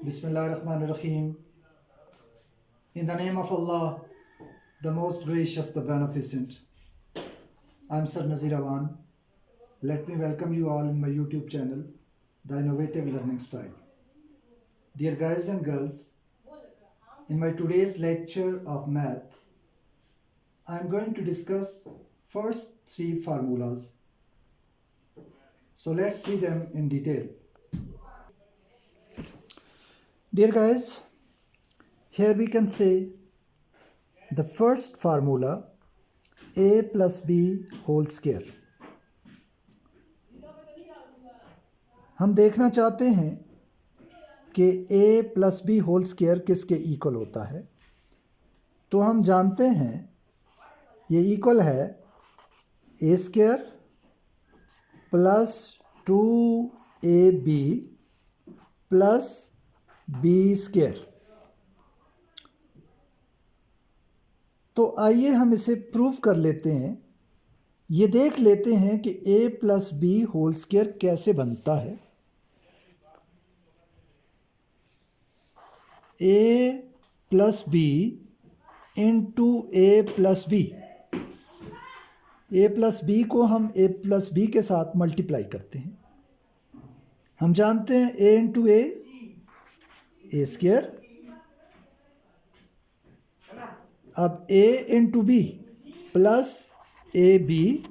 Bismillahirrahmanirrahim. In the name of Allah, the most gracious, the beneficent. I am Sir Nazir Awan. Let me welcome you all in my YouTube channel, The Innovative Learning Style. Dear guys and girls, in my today's lecture of math, I am going to discuss first three formulas. So let's see them in detail. Dear guys, here we can say the first formula a plus b whole square. हम देखना चाहते हैं कि a plus b whole square किसके equal होता है। तो हम जानते हैं ये इक्वल है a square plus 2ab plus b square. तो आइए हम इसे प्रूव कर लेते हैं। ये देख लेते हैं कि a plus b whole square कैसे बनता है। a plus b into a plus b. A plus b को हम ए प्लस बी के साथ मल्टीप्लाई करते हैं। हम जानते हैं a इंटू ए स्क्वायर। अब a into b plus a b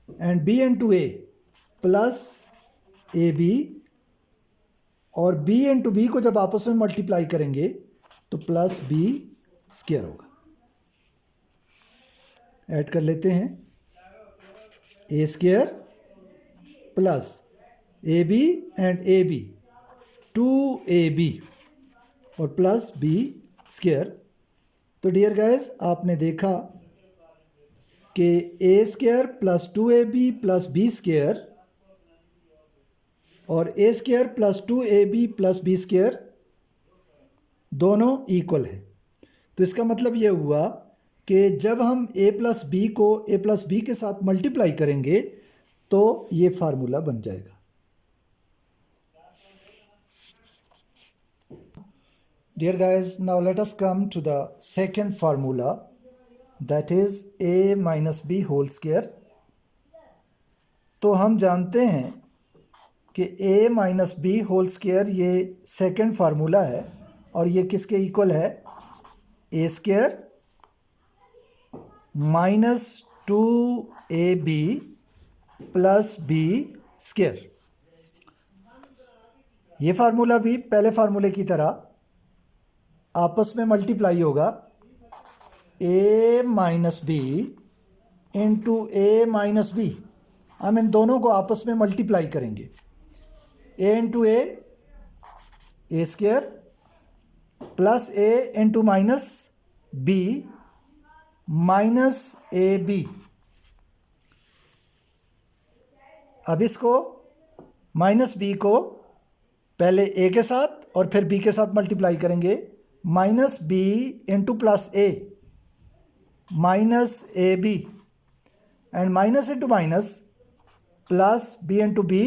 and b into a plus a b, और b इंटू बी को जब आपस में मल्टीप्लाई करेंगे तो प्लस बी स्क्वायर होगा। ऐड कर लेते हैं a square plus a b and a b 2ab और प्लस बी स्क्वायर। तो डियर गाइस, आपने देखा कि a square plus 2ab plus b square और a square plus 2ab plus b square दोनों इक्वल है। तो इसका मतलब ये हुआ कि जब हम a प्लस बी को a प्लस बी के साथ मल्टीप्लाई करेंगे तो ये फार्मूला बन जाएगा। Dear guys, now let us come to the second formula, that is a minus b whole square. तो हम जानते हैं कि a minus b whole square ये सेकेंड फार्मूला है और ये किसके इक्वल है, a square minus 2ab plus b square. ये फार्मूला भी पहले फार्मूले की तरह आपस में मल्टीप्लाई होगा। a minus b into a minus b, हम इन दोनों को आपस में मल्टीप्लाई करेंगे। a into a square plus a into minus b minus a b. अब इसको माइनस बी को पहले a के साथ और फिर b के साथ मल्टीप्लाई करेंगे। Minus b into plus a minus a b and minus into minus plus b into b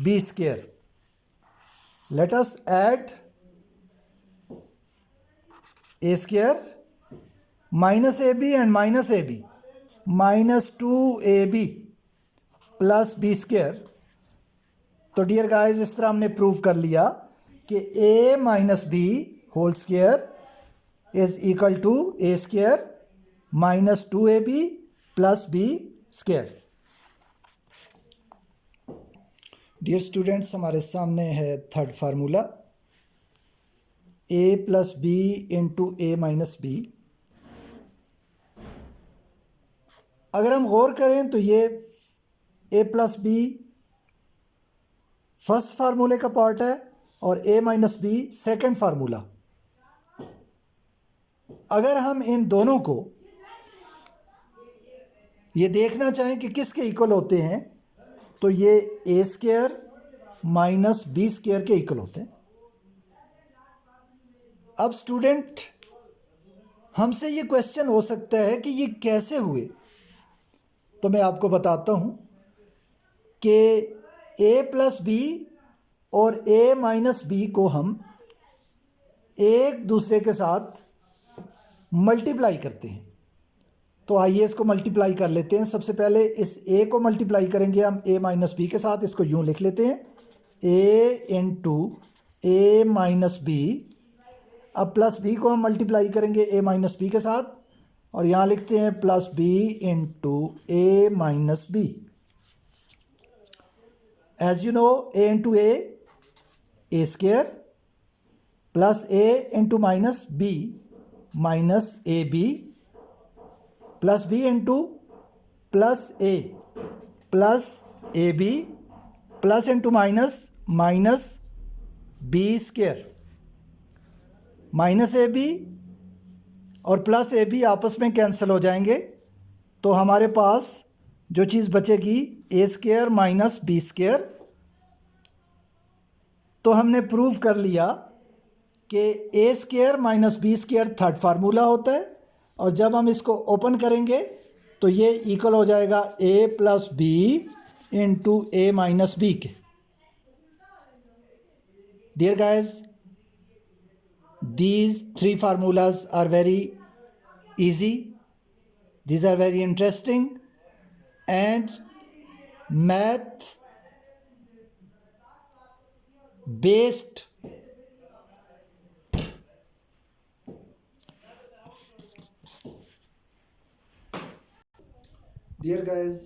b square. Let us add a square minus a b and minus a b minus 2ab plus b square. तो dear guys, इस तरह हमने prove कर लिया कि a minus b whole square is equal to a square minus 2ab plus b square. Dear students, हमारे सामने है third formula a plus b into a minus b. अगर हम गौर करें तो ये a प्लस बी फर्स्ट फार्मूले का पार्ट है और a minus b second formula. अगर हम इन दोनों को ये देखना चाहें कि किसके इक्वल होते हैं तो ये a square minus b square के इक्वल होते हैं। अब स्टूडेंट, हमसे ये क्वेश्चन हो सकता है कि ये कैसे हुए। तो मैं आपको बताता हूं कि a प्लस बी और a माइनस बी को हम एक दूसरे के साथ मल्टीप्लाई करते हैं। तो आइए इसको मल्टीप्लाई कर लेते हैं। सबसे पहले इस a को मल्टीप्लाई करेंगे हम a माइनस बी के साथ। इसको यूँ लिख लेते हैं, a into a minus b. अब प्लस b को हम मल्टीप्लाई करेंगे a माइनस बी के साथ, और यहाँ लिखते हैं plus b into a minus b. As you know, a into a square, plus a into minus b minus a b, plus b into plus a b, plus into minus minus b square. Minus a b और plus a b आपस में cancel हो जाएंगे, तो हमारे पास जो चीज़ बचेगी a square minus b square. तो हमने प्रूव कर लिया कि a square minus b square third formula होता है, और जब हम इसको ओपन करेंगे तो ये इक्वल हो जाएगा a plus b into a minus b के। Dear guys, these three formulas are very easy, these are very interesting, and math based dear guys,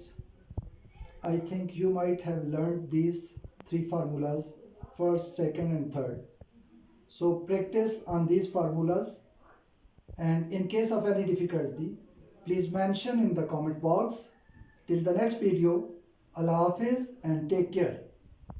I think you might have learned these three formulas, first, second and third. So practice on these formulas, and in case of any difficulty, please mention in the comment box. Till the next video, Allah Hafiz and take care.